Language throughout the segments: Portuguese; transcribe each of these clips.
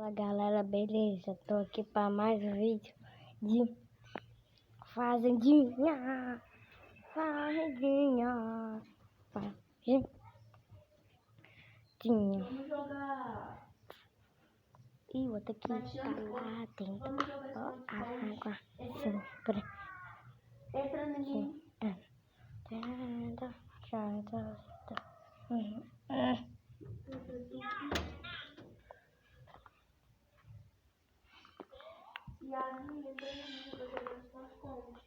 Fala galera, beleza? Tô aqui para mais um vídeo de fazendinha, fazendinha, fazendinha. Vamos jogar. Ih, vou ter que estar lá dentro. Ó, a água. Sim, por aí. Entra no ninho. E a minha entra no ninho, eu vou jogar bastante.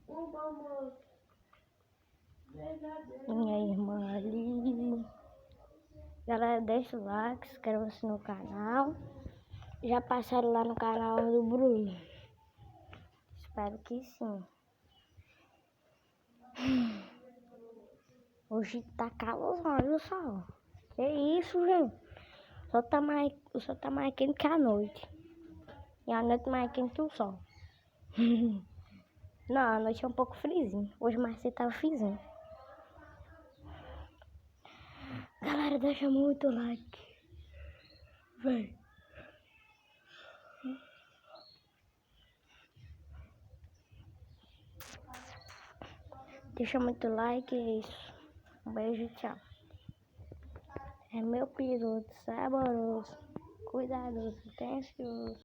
Vamos. Minha irmã ali. Galera, deixa o like, inscreva-se no canal. Já passaram lá no canal do Bruno? Espero que sim. Hoje tá calor, olha o sol. Que isso, gente? O sol tá mais quente que a noite. E a noite mais quente que o sol. Não, a noite é um pouco friozinho. Hoje mais cedo tava friozinho. Galera, deixa muito like. Vem. Deixa muito like, é isso. Um beijo e tchau. É meu piloto saboroso, cuidadoso, atencioso.